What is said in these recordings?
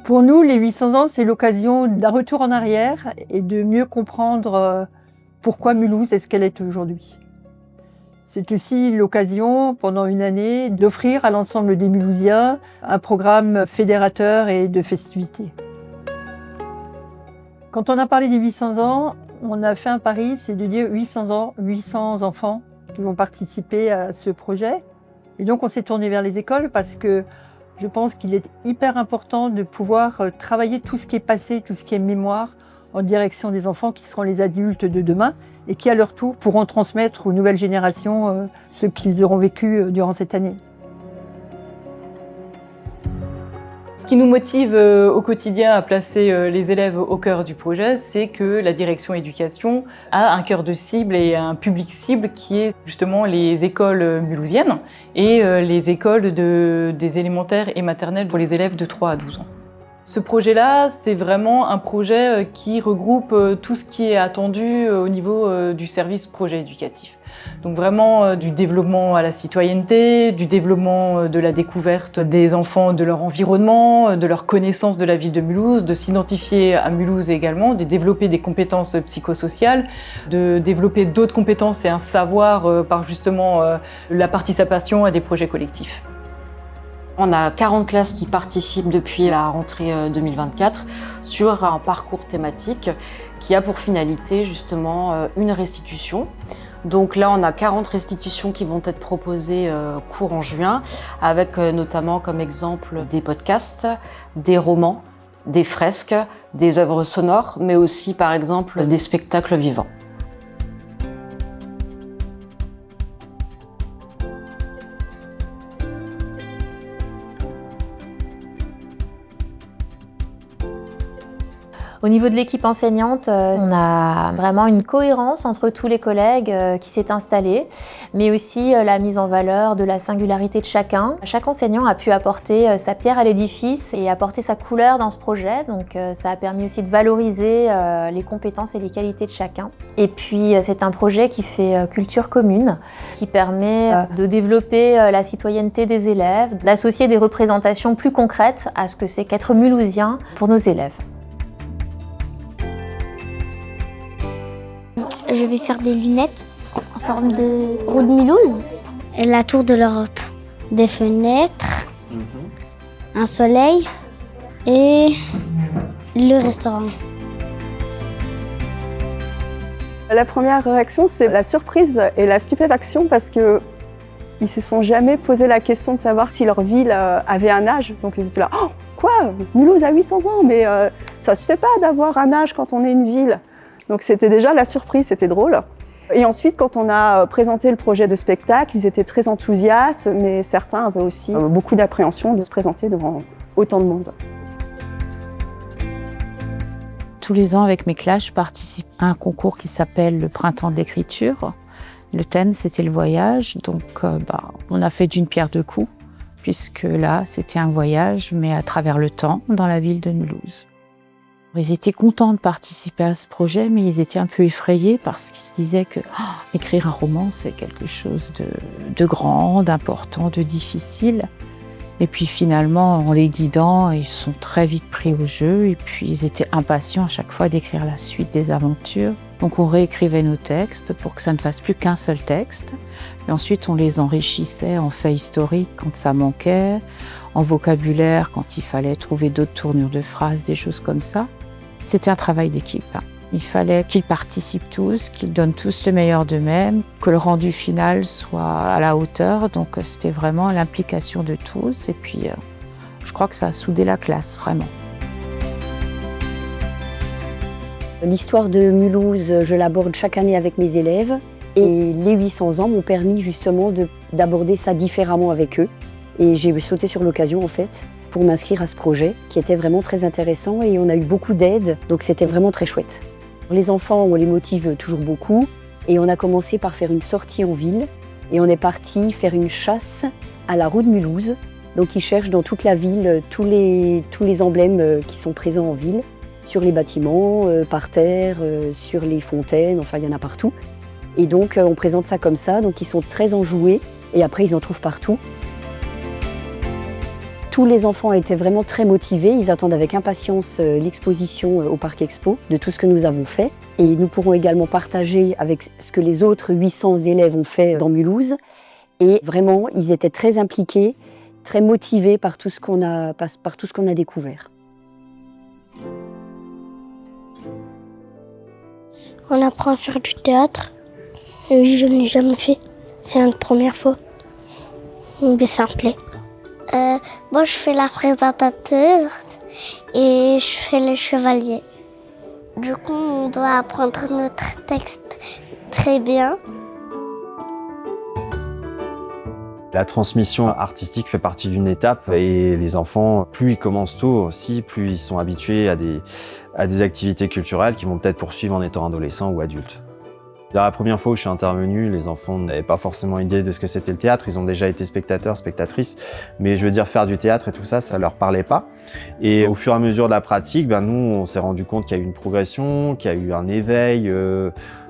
Pour nous, les 800 ans, c'est l'occasion d'un retour en arrière et de mieux comprendre pourquoi Mulhouse est ce qu'elle est aujourd'hui. C'est aussi l'occasion, pendant une année, d'offrir à l'ensemble des Mulhousiens un programme fédérateur et de festivités. Quand on a parlé des 800 ans, on a fait un pari, c'est de dire 800 ans, 800 enfants qui vont participer à ce projet. Et donc on s'est tourné vers les écoles parce que je pense qu'il est hyper important de pouvoir travailler tout ce qui est passé, tout ce qui est mémoire, en direction des enfants qui seront les adultes de demain et qui, à leur tour, pourront transmettre aux nouvelles générations ce qu'ils auront vécu durant cette année. Ce qui nous motive au quotidien à placer les élèves au cœur du projet, c'est que la direction éducation a un cœur de cible et un public cible qui est justement les écoles mulhousiennes et les écoles des élémentaires et maternelles pour les élèves de 3 à 12 ans. Ce projet-là, c'est vraiment un projet qui regroupe tout ce qui est attendu au niveau du service projet éducatif. Donc vraiment du développement à la citoyenneté, du développement de la découverte des enfants, de leur environnement, de leur connaissance de la ville de Mulhouse, de s'identifier à Mulhouse également, de développer des compétences psychosociales, de développer d'autres compétences et un savoir par justement la participation à des projets collectifs. On a 40 classes qui participent depuis la rentrée 2024 sur un parcours thématique qui a pour finalité justement une restitution. Donc là, on a 40 restitutions qui vont être proposées courant juin, avec notamment comme exemple des podcasts, des romans, des fresques, des œuvres sonores, mais aussi par exemple des spectacles vivants. Au niveau de l'équipe enseignante, on a vraiment une cohérence entre tous les collègues qui s'est installée, mais aussi la mise en valeur de la singularité de chacun. Chaque enseignant a pu apporter sa pierre à l'édifice et apporter sa couleur dans ce projet, donc ça a permis aussi de valoriser les compétences et les qualités de chacun. Et puis c'est un projet qui fait culture commune, qui permet de développer la citoyenneté des élèves, d'associer des représentations plus concrètes à ce que c'est qu'être mulhousien pour nos élèves. Je vais faire des lunettes en forme de roue de Mulhouse. Et la tour de l'Europe. Des fenêtres, un soleil et le restaurant. La première réaction, c'est la surprise et la stupéfaction parce qu'ils ne se sont jamais posé la question de savoir si leur ville avait un âge. Donc ils étaient là, oh, quoi, Mulhouse a 800 ans, mais ça ne se fait pas d'avoir un âge quand on est une ville. Donc c'était déjà la surprise, c'était drôle. Et ensuite, quand on a présenté le projet de spectacle, ils étaient très enthousiastes, mais certains avaient aussi beaucoup d'appréhension de se présenter devant autant de monde. Tous les ans, avec mes classes, je participe à un concours qui s'appelle le Printemps de l'écriture. Le thème, c'était le voyage, donc on a fait d'une pierre deux coups, puisque là, c'était un voyage, mais à travers le temps, dans la ville de Mulhouse. Ils étaient contents de participer à ce projet, mais ils étaient un peu effrayés parce qu'ils se disaient que écrire un roman, c'est quelque chose de grand, d'important, de difficile. Et puis finalement, en les guidant, ils se sont très vite pris au jeu et puis ils étaient impatients à chaque fois d'écrire la suite des aventures. Donc on réécrivait nos textes pour que ça ne fasse plus qu'un seul texte. Et ensuite, on les enrichissait en faits historiques quand ça manquait, en vocabulaire quand il fallait trouver d'autres tournures de phrases, des choses comme ça. C'était un travail d'équipe. Il fallait qu'ils participent tous, qu'ils donnent tous le meilleur d'eux-mêmes, que le rendu final soit à la hauteur. Donc c'était vraiment l'implication de tous. Et puis je crois que ça a soudé la classe, vraiment. L'histoire de Mulhouse, je l'aborde chaque année avec mes élèves. Et les 800 ans m'ont permis justement d'aborder ça différemment avec eux. Et j'ai sauté sur l'occasion en fait pour m'inscrire à ce projet qui était vraiment très intéressant et on a eu beaucoup d'aide, donc c'était vraiment très chouette. Les enfants, on les motive toujours beaucoup et on a commencé par faire une sortie en ville et on est parti faire une chasse à la roue de Mulhouse. Donc ils cherchent dans toute la ville tous les emblèmes qui sont présents en ville, sur les bâtiments, par terre, sur les fontaines, enfin il y en a partout. Et donc on présente ça comme ça, donc ils sont très enjoués et après ils en trouvent partout. Tous les enfants étaient vraiment très motivés. Ils attendent avec impatience l'exposition au Parc Expo de tout ce que nous avons fait. Et nous pourrons également partager avec ce que les autres 800 élèves ont fait dans Mulhouse. Et vraiment, ils étaient très impliqués, très motivés par tout ce qu'on a découvert. On apprend à faire du théâtre. Oui, je n'ai jamais fait. C'est la première fois. Mais ça me plaît. Moi, je fais la présentatrice et je fais le chevalier. Du coup, on doit apprendre notre texte très bien. La transmission artistique fait partie d'une étape et les enfants, plus ils commencent tôt aussi, plus ils sont habitués à des activités culturelles qu'ils vont peut-être poursuivre en étant adolescents ou adultes. La première fois où je suis intervenu, les enfants n'avaient pas forcément idée de ce que c'était le théâtre. Ils ont déjà été spectateurs, spectatrices, mais je veux dire faire du théâtre et tout ça, ça leur parlait pas. Et au fur et à mesure de la pratique, nous, on s'est rendu compte qu'il y a eu une progression, qu'il y a eu un éveil,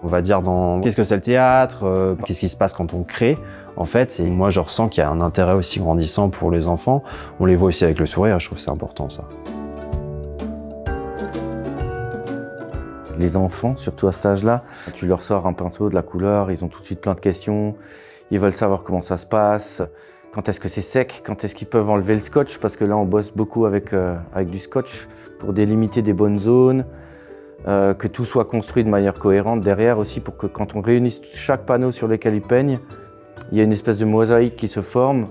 on va dire dans qu'est-ce que c'est le théâtre, qu'est-ce qui se passe quand on crée. En fait, et moi je ressens qu'il y a un intérêt aussi grandissant pour les enfants. On les voit aussi avec le sourire, je trouve que c'est important ça. Les enfants, surtout à cet âge-là, tu leur sors un pinceau, de la couleur, ils ont tout de suite plein de questions. Ils veulent savoir comment ça se passe, quand est-ce que c'est sec, quand est-ce qu'ils peuvent enlever le scotch, parce que là on bosse beaucoup avec du scotch pour délimiter des bonnes zones, que tout soit construit de manière cohérente derrière aussi pour que quand on réunisse chaque panneau sur lequel ils peignent, il y a une espèce de mosaïque qui se forme,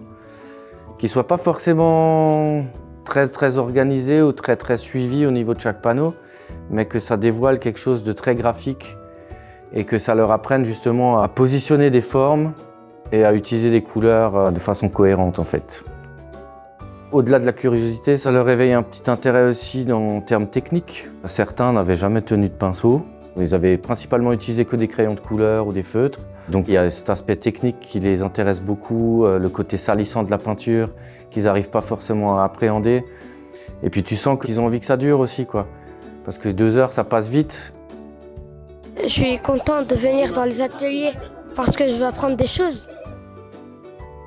qui ne soit pas forcément très organisée ou très suivie au niveau de chaque panneau, mais que ça dévoile quelque chose de très graphique et que ça leur apprenne justement à positionner des formes et à utiliser des couleurs de façon cohérente en fait. Au-delà de la curiosité, ça leur éveille un petit intérêt aussi en termes techniques. Certains n'avaient jamais tenu de pinceau, ils avaient principalement utilisé que des crayons de couleur ou des feutres. Donc il y a cet aspect technique qui les intéresse beaucoup, le côté salissant de la peinture qu'ils n'arrivent pas forcément à appréhender. Et puis tu sens qu'ils ont envie que ça dure aussi, quoi. Parce que 2 heures, ça passe vite. Je suis contente de venir dans les ateliers parce que je veux apprendre des choses.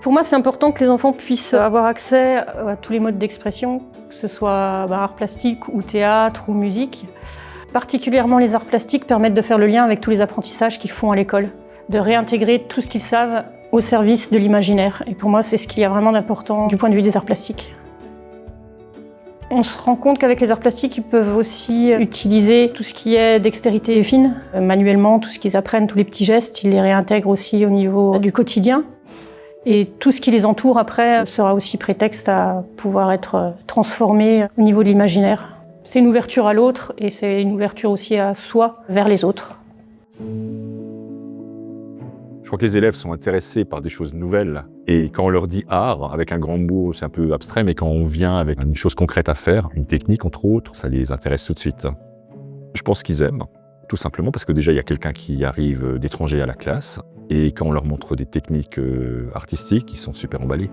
Pour moi, c'est important que les enfants puissent avoir accès à tous les modes d'expression, que ce soit art plastique ou théâtre ou musique. Particulièrement les arts plastiques permettent de faire le lien avec tous les apprentissages qu'ils font à l'école, de réintégrer tout ce qu'ils savent au service de l'imaginaire. Et pour moi, c'est ce qu'il y a vraiment d'important du point de vue des arts plastiques. On se rend compte qu'avec les arts plastiques, ils peuvent aussi utiliser tout ce qui est dextérité fine. Manuellement, tout ce qu'ils apprennent, tous les petits gestes, ils les réintègrent aussi au niveau du quotidien. Et tout ce qui les entoure après sera aussi prétexte à pouvoir être transformé au niveau de l'imaginaire. C'est une ouverture à l'autre et c'est une ouverture aussi à soi, vers les autres. Je crois que les élèves sont intéressés par des choses nouvelles. Et quand on leur dit art, avec un grand mot, c'est un peu abstrait, mais quand on vient avec une chose concrète à faire, une technique entre autres, ça les intéresse tout de suite. Je pense qu'ils aiment, tout simplement parce que déjà il y a quelqu'un qui arrive d'étranger à la classe, et quand on leur montre des techniques artistiques, ils sont super emballés.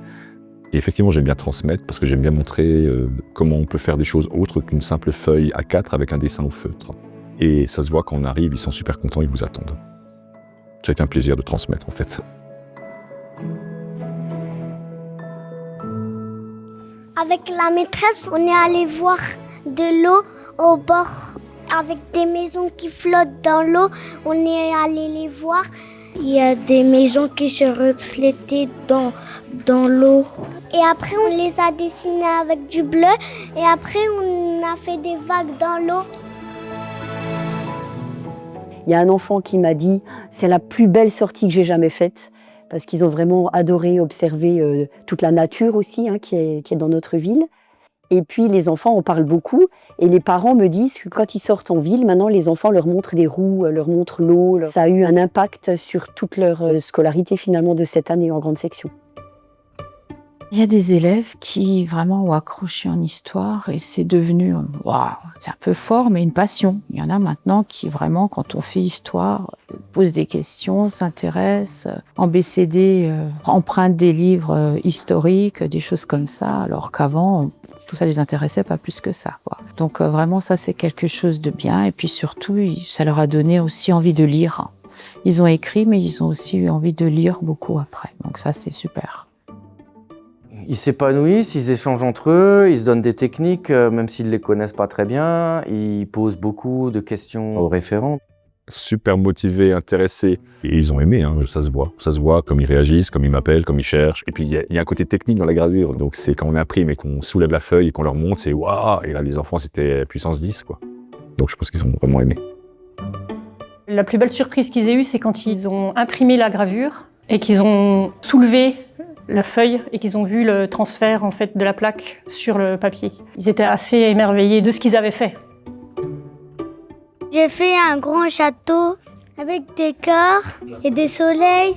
Et effectivement, j'aime bien transmettre parce que j'aime bien montrer comment on peut faire des choses autres qu'une simple feuille A4 avec un dessin au feutre. Et ça se voit quand on arrive, ils sont super contents, ils vous attendent. Ça a été un plaisir de transmettre en fait. Avec la maîtresse, on est allé voir de l'eau au bord. Avec des maisons qui flottent dans l'eau, on est allé les voir. Il y a des maisons qui se reflétaient dans l'eau. Et après, on les a dessinées avec du bleu. Et après, on a fait des vagues dans l'eau. Il y a un enfant qui m'a dit « c'est la plus belle sortie que j'ai jamais faite » parce qu'ils ont vraiment adoré observer toute la nature aussi qui est dans notre ville. Et puis les enfants en parlent beaucoup et les parents me disent que quand ils sortent en ville, maintenant les enfants leur montrent des roues, leur montrent l'eau. Ça a eu un impact sur toute leur scolarité finalement de cette année en grande section. Il y a des élèves qui vraiment ont accroché en histoire et c'est devenu, waouh, c'est un peu fort, mais une passion. Il y en a maintenant qui vraiment, quand on fait histoire, posent des questions, s'intéressent, en BCD, empruntent des livres historiques, des choses comme ça, alors qu'avant, tout ça les intéressait pas plus que ça, quoi. Donc vraiment, ça c'est quelque chose de bien et puis surtout, ça leur a donné aussi envie de lire. Ils ont écrit, mais ils ont aussi eu envie de lire beaucoup après, donc ça c'est super. Ils s'épanouissent, ils échangent entre eux, ils se donnent des techniques, même s'ils ne les connaissent pas très bien. Ils posent beaucoup de questions aux référents. Super motivés, intéressés. Et ils ont aimé, hein, ça se voit. Ça se voit comme ils réagissent, comme ils m'appellent, comme ils cherchent. Et puis il y a un côté technique dans la gravure. Donc c'est quand on imprime et qu'on soulève la feuille et qu'on leur montre, c'est waouh. Et là les enfants c'était puissance 10 quoi. Donc je pense qu'ils ont vraiment aimé. La plus belle surprise qu'ils aient eue, c'est quand ils ont imprimé la gravure et qu'ils ont soulevé la feuille et qu'ils ont vu le transfert en fait de la plaque sur le papier. Ils étaient assez émerveillés de ce qu'ils avaient fait. J'ai fait un grand château avec des cœurs et des soleils,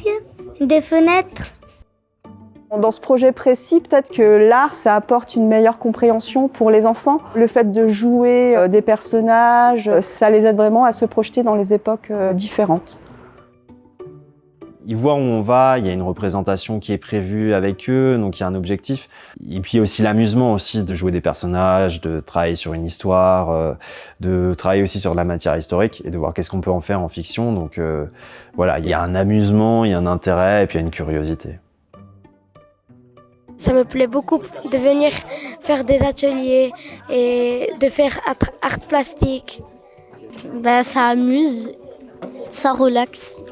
des fenêtres. Dans ce projet précis, peut-être que l'art, ça apporte une meilleure compréhension pour les enfants. Le fait de jouer des personnages, ça les aide vraiment à se projeter dans les époques différentes. Ils voient où on va, il y a une représentation qui est prévue avec eux, donc il y a un objectif. Et puis aussi l'amusement aussi de jouer des personnages, de travailler sur une histoire, de travailler aussi sur de la matière historique et de voir qu'est-ce qu'on peut en faire en fiction. Donc voilà, il y a un amusement, il y a un intérêt et puis il y a une curiosité. Ça me plaît beaucoup de venir faire des ateliers et de faire art plastique. Ça amuse, ça relaxe.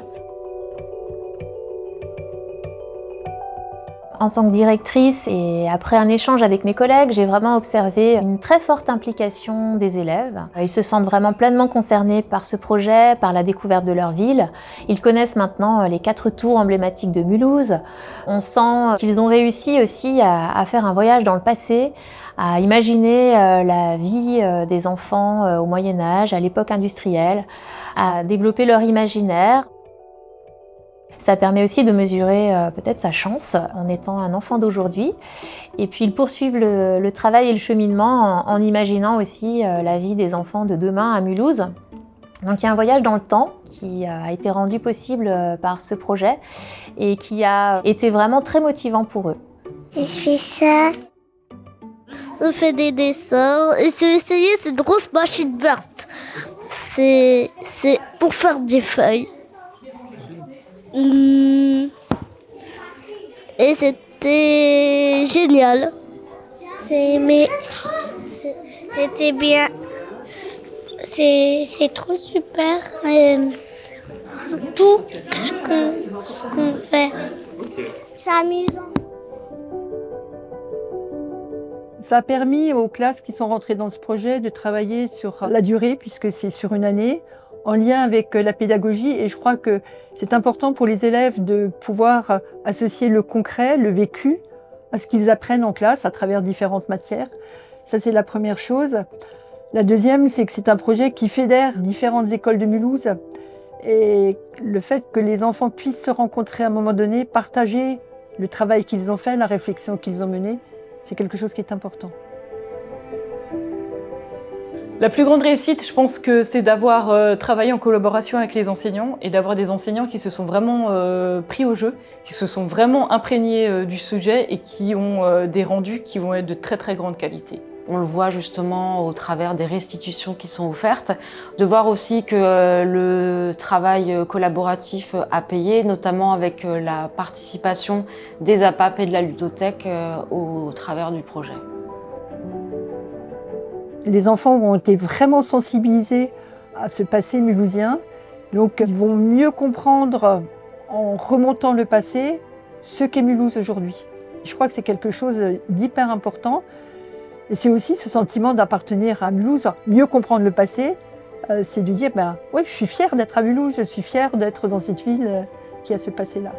En tant que directrice et après un échange avec mes collègues, j'ai vraiment observé une très forte implication des élèves. Ils se sentent vraiment pleinement concernés par ce projet, par la découverte de leur ville. Ils connaissent maintenant les 4 tours emblématiques de Mulhouse. On sent qu'ils ont réussi aussi à faire un voyage dans le passé, à imaginer la vie des enfants au Moyen-Âge, à l'époque industrielle, à développer leur imaginaire. Ça permet aussi de mesurer peut-être sa chance en étant un enfant d'aujourd'hui. Et puis ils poursuivent le travail et le cheminement en imaginant aussi la vie des enfants de demain à Mulhouse. Donc il y a un voyage dans le temps qui a été rendu possible par ce projet et qui a été vraiment très motivant pour eux. Je fais ça. Je fais des dessins et j'ai essayé cette grosse machine verte. C'est pour faire des feuilles. Et c'était génial. C'était bien. C'est trop super. Tout ce qu'on fait. C'est amusant. Ça a permis aux classes qui sont rentrées dans ce projet de travailler sur la durée, puisque c'est sur une année, en lien avec la pédagogie. Et je crois que c'est important pour les élèves de pouvoir associer le concret, le vécu, à ce qu'ils apprennent en classe à travers différentes matières. Ça, c'est la première chose. La deuxième, c'est que c'est un projet qui fédère différentes écoles de Mulhouse. Et le fait que les enfants puissent se rencontrer à un moment donné, partager le travail qu'ils ont fait, la réflexion qu'ils ont menée, c'est quelque chose qui est important. La plus grande réussite, je pense que c'est d'avoir travaillé en collaboration avec les enseignants et d'avoir des enseignants qui se sont vraiment pris au jeu, qui se sont vraiment imprégnés du sujet et qui ont des rendus qui vont être de très très grande qualité. On le voit justement au travers des restitutions qui sont offertes, de voir aussi que le travail collaboratif a payé, notamment avec la participation des APAP et de la ludothèque au travers du projet. Les enfants ont été vraiment sensibilisés à ce passé mulhousien, donc ils vont mieux comprendre en remontant le passé ce qu'est Mulhouse aujourd'hui. Je crois que c'est quelque chose d'hyper important. Et c'est aussi ce sentiment d'appartenir à Mulhouse, mieux comprendre le passé, c'est de dire, oui, je suis fière d'être à Mulhouse, je suis fière d'être dans cette ville qui a ce passé-là.